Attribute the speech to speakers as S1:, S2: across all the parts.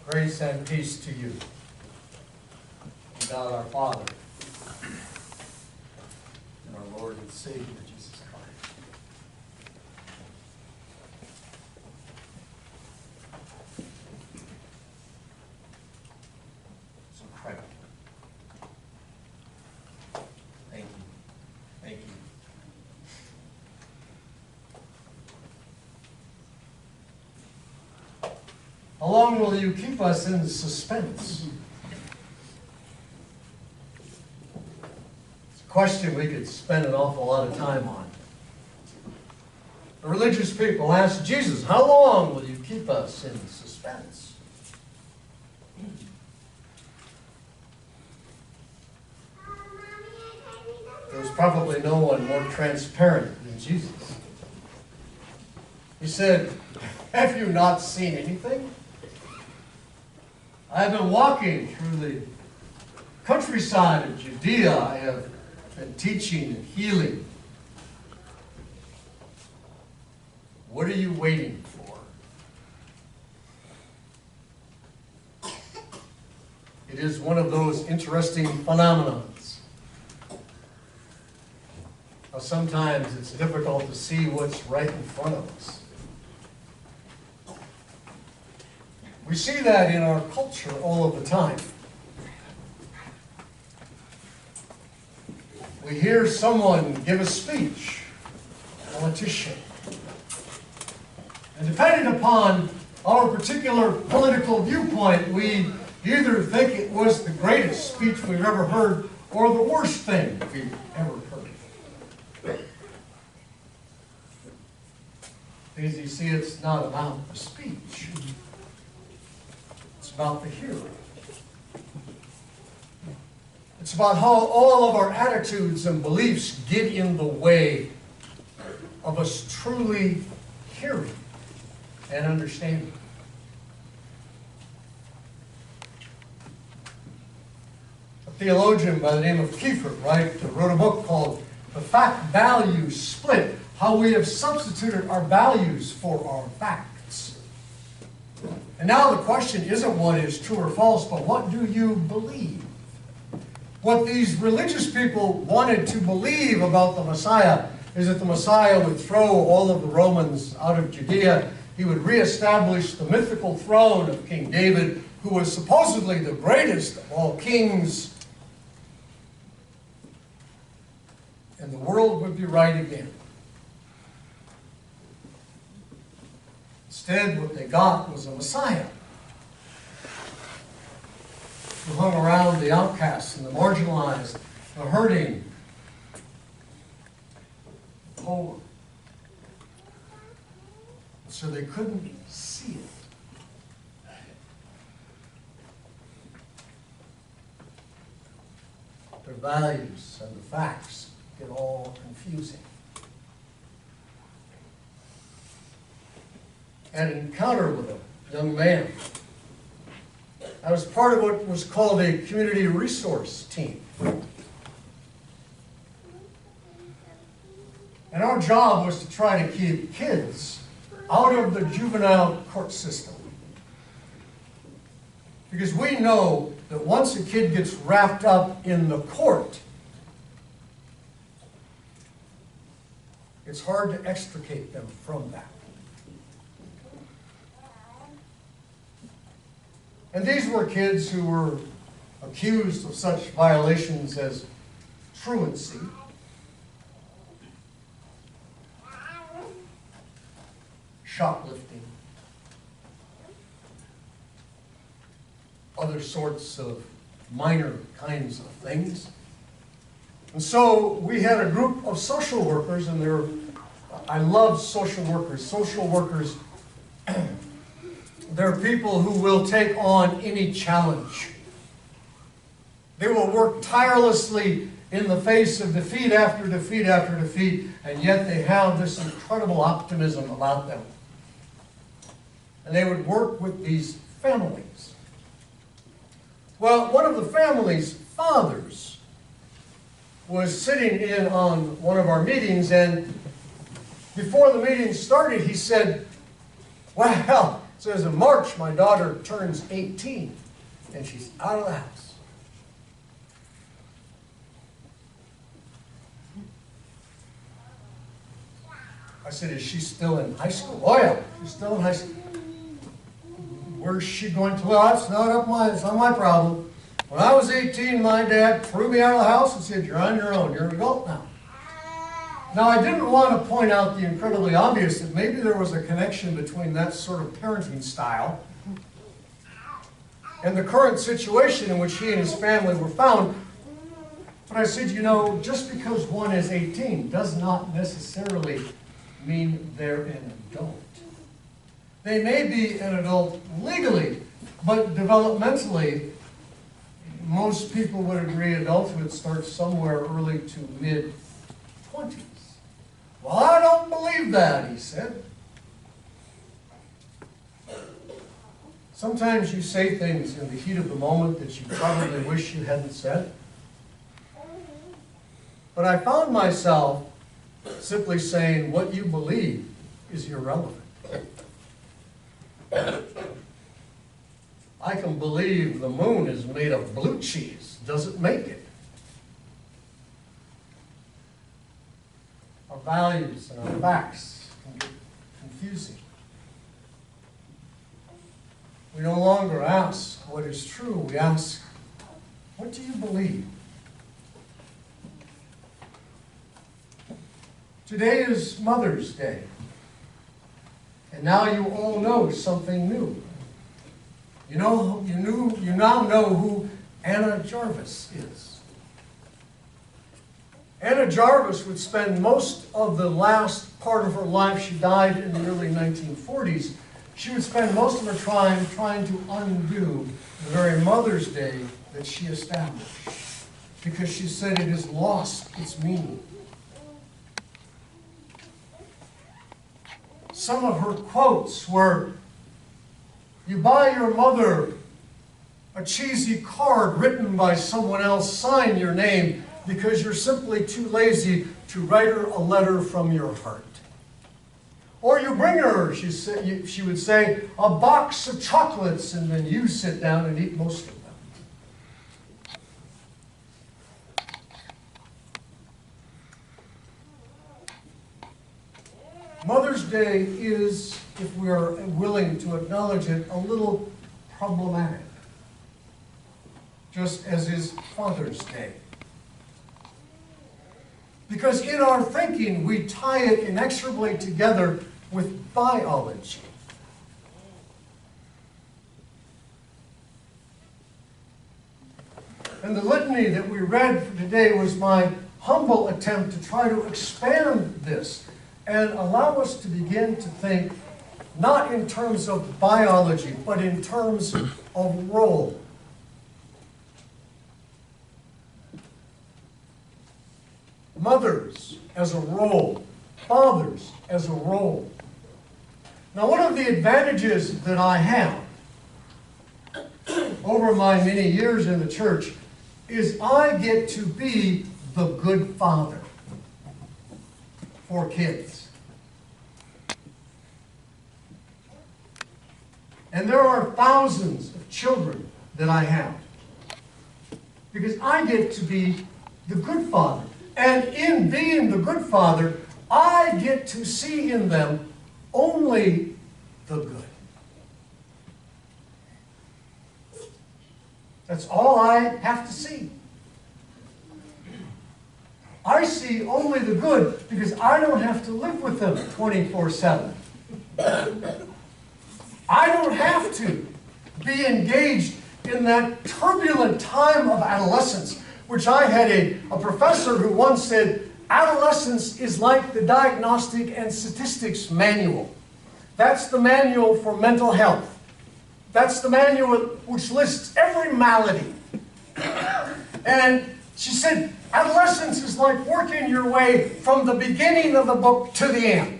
S1: Grace and peace to you, from God our Father, and our Lord and Savior, Jesus Christ. It's incredible. Thank you. Thank you. How long will you keep us in suspense? It's a question we could spend an awful lot of time on. The religious people asked Jesus, how long will you keep us in suspense? There's probably no one more transparent than Jesus. He said, have you not seen anything? I have been walking through the countryside of Judea. I have been teaching and healing. What are you waiting for? It is one of those interesting phenomena. Sometimes it's difficult to see what's right in front of us. We see that in our culture all of the time. We hear someone give a speech, a politician, and depending upon our particular political viewpoint, we either think it was the greatest speech we've ever heard or the worst thing we've ever heard. Because you see, it's not about the speech. It's about the hearer. It's about how all of our attitudes and beliefs get in the way of us truly hearing and understanding. A theologian by the name of Kiefer, wrote a book called The Fact-Value Split, how we have substituted our values for our facts. And now the question isn't what is true or false, but what do you believe? What these religious people wanted to believe about the Messiah is that the Messiah would throw all of the Romans out of Judea. He would reestablish the mythical throne of King David, who was supposedly the greatest of all kings. And the world would be right again. Instead, what they got was a Messiah who hung around the outcasts and the marginalized, the hurting, the poor. So they couldn't see it. Their values and the facts get all confusing. Had an encounter with a young man. I was part of what was called a community resource team. And our job was to try to keep kids out of the juvenile court system. Because we know that once a kid gets wrapped up in the court, it's hard to extricate them from that. And these were kids who were accused of such violations as truancy, shoplifting, other sorts of minor kinds of things. And so we had a group of social workers, and I love social workers. Social workers, they're people who will take on any challenge. They will work tirelessly in the face of defeat after defeat after defeat, and yet they have this incredible optimism about them. And they would work with these families. Well, one of the family's fathers was sitting in on one of our meetings, and before the meeting started, he said, well, It says in March, my daughter turns 18, and she's out of the house. I said, is she still in high school? Oh yeah, she's still in high school. Where's she going to live? It's not my problem. When I was 18, my dad threw me out of the house and said, you're on your own, you're an adult now. Now, I didn't want to point out the incredibly obvious that maybe there was a connection between that sort of parenting style and the current situation in which he and his family were found. But I said, you know, just because one is 18 does not necessarily mean they're an adult. They may be an adult legally, but developmentally, most people would agree adulthood starts somewhere early to mid-20s. Well, I don't believe that, he said. Sometimes you say things in the heat of the moment that you probably wish you hadn't said. But I found myself simply saying what you believe is irrelevant. I can believe the moon is made of blue cheese. Doesn't make it. Our values and our facts can get confusing. We no longer ask what is true. We ask, what do you believe? Today is Mother's Day. And now you all know something new. You now know who Anna Jarvis is. Anna Jarvis would spend most of the last part of her life, she died in the early 1940s, she would spend most of her time trying to undo the very Mother's Day that she established, because she said it has lost its meaning. Some of her quotes were, you buy your mother a cheesy card written by someone else, sign your name, because you're simply too lazy to write her a letter from your heart. Or you bring her, she would say, a box of chocolates, and then you sit down and eat most of them. Mother's Day is, if we are willing to acknowledge it, a little problematic, just as is Father's Day. Because in our thinking, we tie it inexorably together with biology. And the litany that we read for today was my humble attempt to try to expand this and allow us to begin to think not in terms of biology, but in terms of role. Mothers as a role, fathers as a role. Now, one of the advantages that I have over my many years in the church is I get to be the good father for kids. And there are thousands of children that I have, because I get to be the good father. And in being the good father, I get to see in them only the good. That's all I have to see. I see only the good because I don't have to live with them 24/7. I don't have to be engaged in that turbulent time of adolescence, which I had a professor who once said, adolescence is like the Diagnostic and Statistics Manual. That's the manual for mental health. That's the manual which lists every malady. And she said, adolescence is like working your way from the beginning of the book to the end.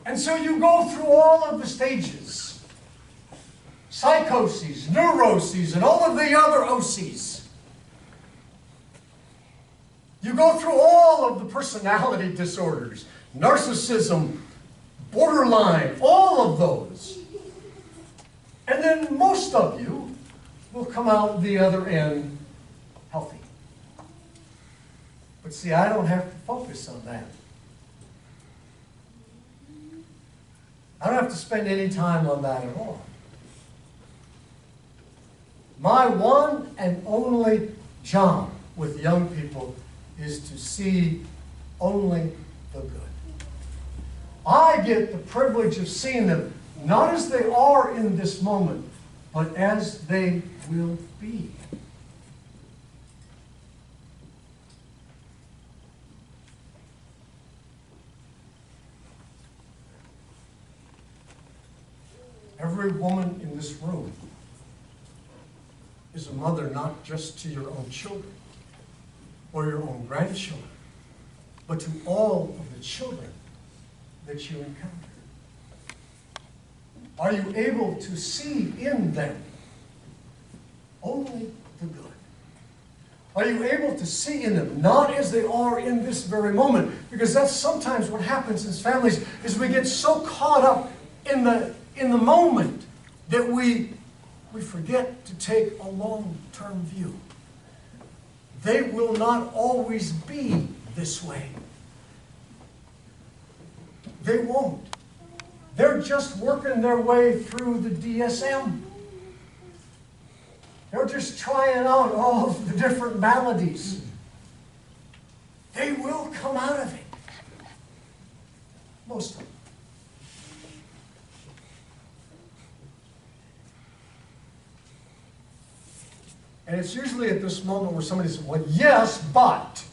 S1: And so you go through all of the stages. Psychoses, neuroses, and all of the other OCs. You go through all of the personality disorders, narcissism, borderline, all of those. And then most of you will come out the other end healthy. But see, I don't have to focus on that. I don't have to spend any time on that at all. My one and only job with young people is to see only the good. I get the privilege of seeing them not as they are in this moment, but as they will be. Every woman in this room is a mother not just to your own children or your own grandchildren, but to all of the children that you encounter. Are you able to see in them only the good? Are you able to see in them, not as they are in this very moment? Because that's sometimes what happens in families, is we get so caught up in the moment that we forget to take a long-term view. They will not always be this way. They won't. They're just working their way through the DSM. They're just trying out all of the different maladies. They will come out of it. Most of them. And it's usually at this moment where somebody says, well, yes, but.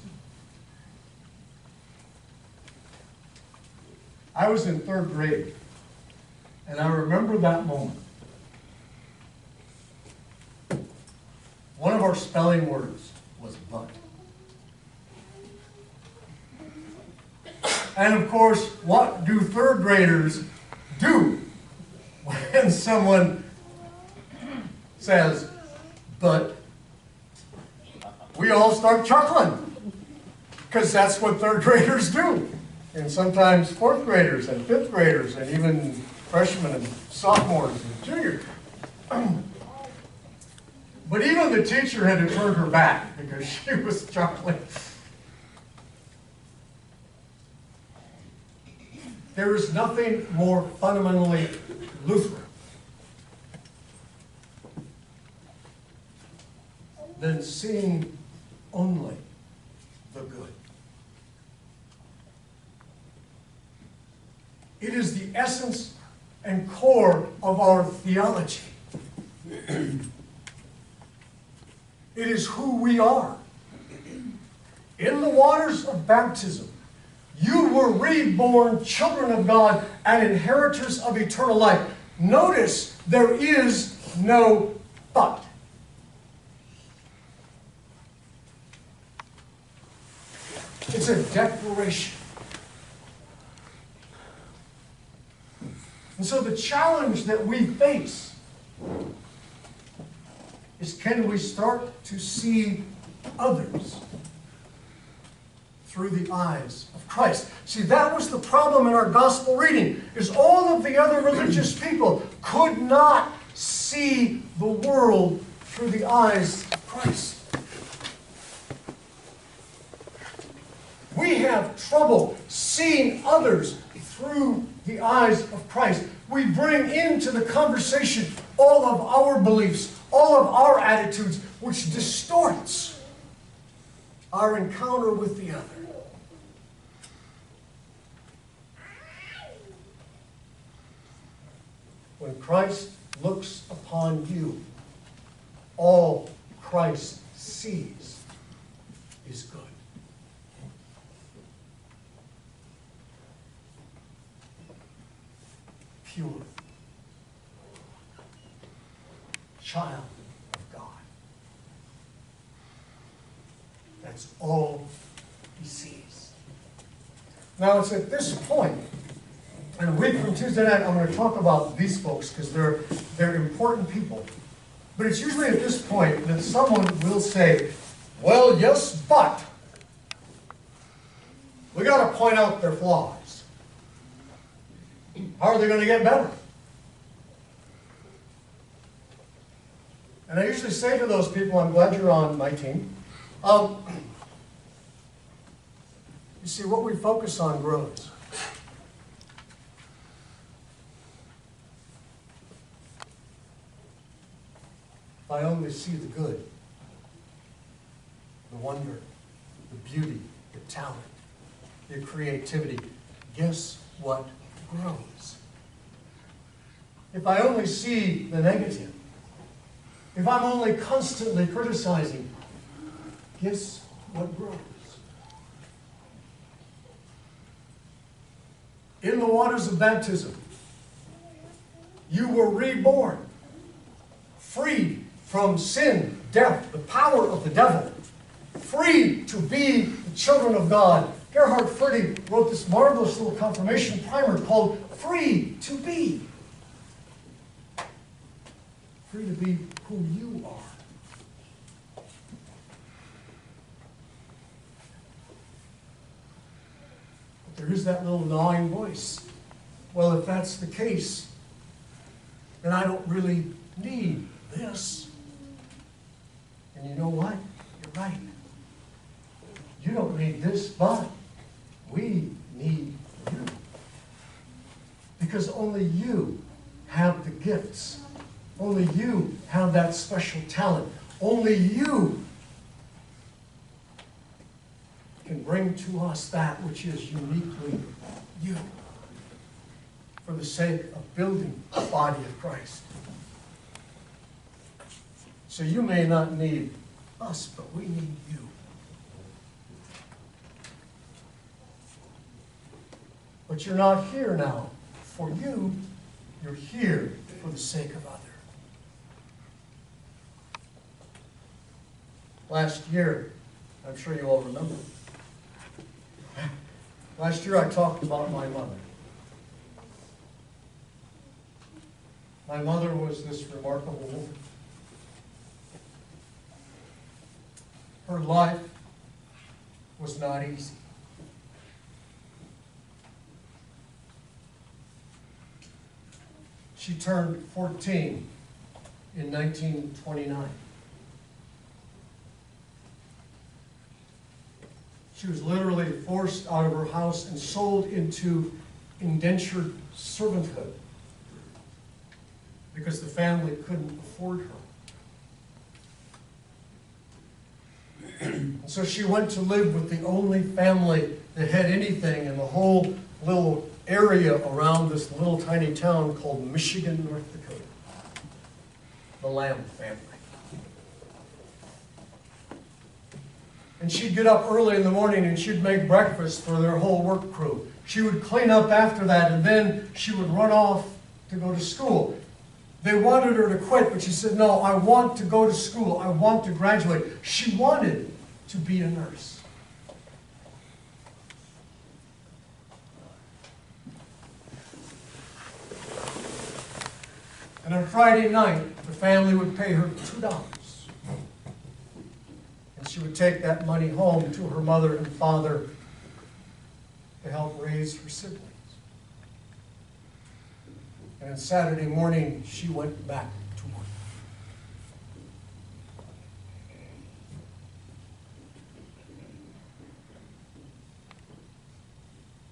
S1: I was in 3rd grade, and I remember that moment. One of our spelling words was but. And of course, what do 3rd graders do when someone says, but? We all start chuckling, because that's what 3rd graders do. And sometimes 4th graders and 5th graders and even freshmen and sophomores and juniors. But even the teacher had to turn her back because she was chuckling. There is nothing more fundamentally Lutheran than seeing only the good. It is the essence and core of our theology. It is who we are. In the waters of baptism, you were reborn children of God and inheritors of eternal life. Notice there is no but. It's a declaration. And so the challenge that we face is, can we start to see others through the eyes of Christ? See, that was the problem in our gospel reading, is all of the other religious people could not see the world through the eyes of Christ. We have trouble seeing others through the eyes of Christ. We bring into the conversation all of our beliefs, all of our attitudes, which distorts our encounter with the other. When Christ looks upon you, all Christ sees is good. Pure child of God. That's all he sees. Now it's at this point, and a week from Tuesday night, I'm going to talk about these folks because they're important people. But it's usually at this point that someone will say, well, yes, but we got to point out their flaws. How are they going to get better? And I usually say to those people, I'm glad you're on my team. You see, what we focus on grows. If I only see the good, the wonder, the beauty, the talent, the creativity, guess what grows? If I only see the negative, if I'm only constantly criticizing, guess what grows? In the waters of baptism, you were reborn, freed from sin, death, the power of the devil, free to be the children of God. Gerhard Forde wrote this marvelous little confirmation primer called Free to Be. Free to be who you are. But there is that little gnawing voice. Well, if that's the case, then I don't really need this. And you know what? You're right. You don't need this, but we need you. Because only you have the gifts. Only you have that special talent. Only you can bring to us that which is uniquely you, for the sake of building the body of Christ. So you may not need us, but we need you. But you're not here now for you. You're here for the sake of others. Last year, I'm sure you all remember, last year I talked about my mother. My mother was this remarkable woman. Her life was not easy. She turned 14 in 1929. She was literally forced out of her house and sold into indentured servanthood because the family couldn't afford her. And so she went to live with the only family that had anything in the whole little area around this little tiny town called Michigan, North Dakota. The Lamb family. And she'd get up early in the morning and she'd make breakfast for their whole work crew. She would clean up after that, and then she would run off to go to school. They wanted her to quit, but she said, no, I want to go to school. I want to graduate. She wanted to be a nurse. And on Friday night, the family would pay her $2. And she would take that money home to her mother and father to help raise her siblings. And on Saturday morning, she went back to work.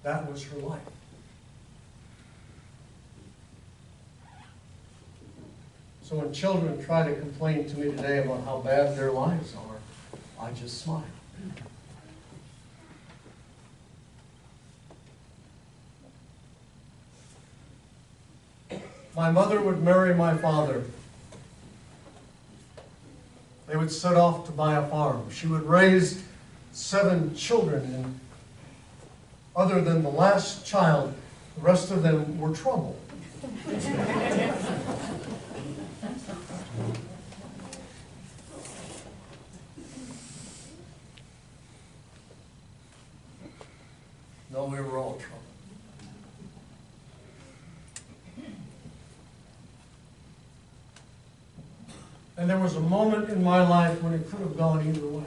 S1: That was her life. So when children try to complain to me today about how bad their lives are, I just smile. My mother would marry my father. They would set off to buy a farm. She would raise 7 children, and other than the last child, the rest of them were trouble. No, we were all trouble. And there was a moment in my life when it could have gone either way.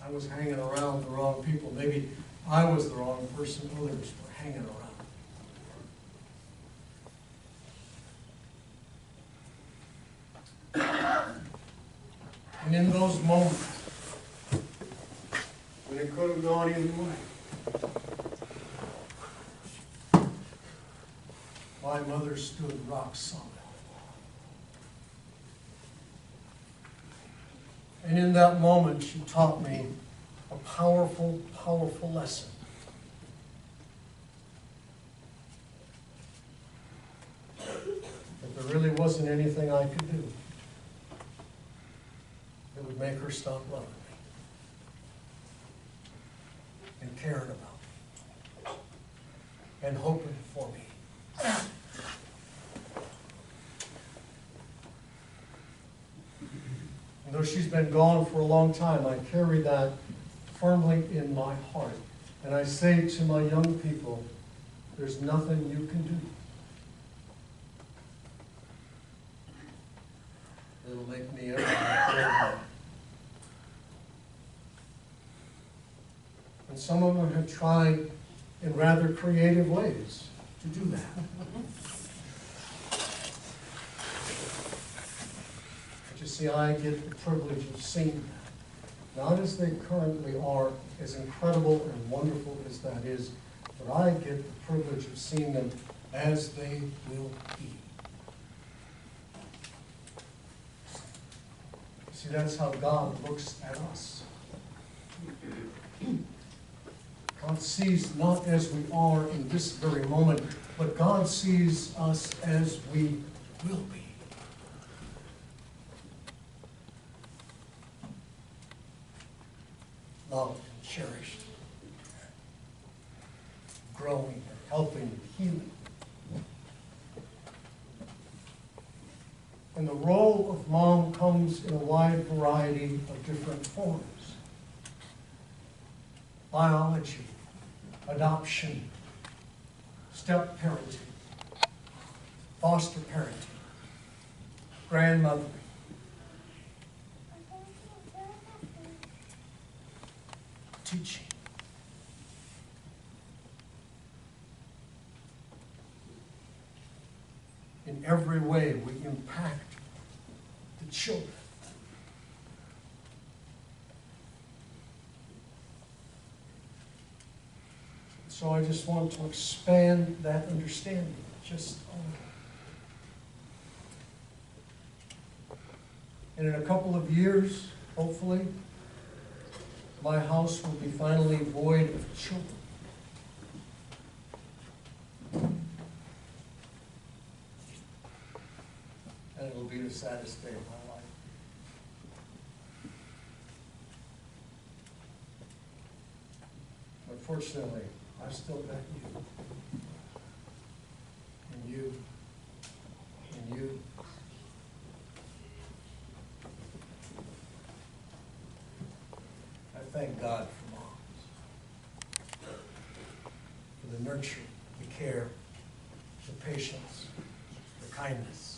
S1: I was hanging around the wrong people. Maybe I was the wrong person, others were hanging around. And in those moments, when it could have gone either way, my mother stood rock solid. And in that moment, she taught me a powerful, powerful lesson. That there really wasn't anything I could do that would make her stop loving me and caring about me and hoping for me. And though she's been gone for a long time, I carry that firmly in my heart. And I say to my young people, there's nothing you can do that'll make me ever happy. And some of them have tried in rather creative ways to do that. But you see, I get the privilege of seeing them, not as they currently are, as incredible and wonderful as that is, but I get the privilege of seeing them as they will be. See, that's how God looks at us. God sees not as we are in this very moment, but God sees us as we will be. Loved and cherished, growing and helping and healing. And the role of mom comes in a wide variety of different forms. Biology, adoption, step parenting, foster parenting, grandmothering, teaching. In every way, we impact the children. So I just want to expand that understanding just a little. And in a couple of years, hopefully, my house will be finally void of children. And it will be the saddest day of my life. But fortunately, I've still got you. And you. And you. I thank God for moms. For the nurture, the care, the patience, the kindness.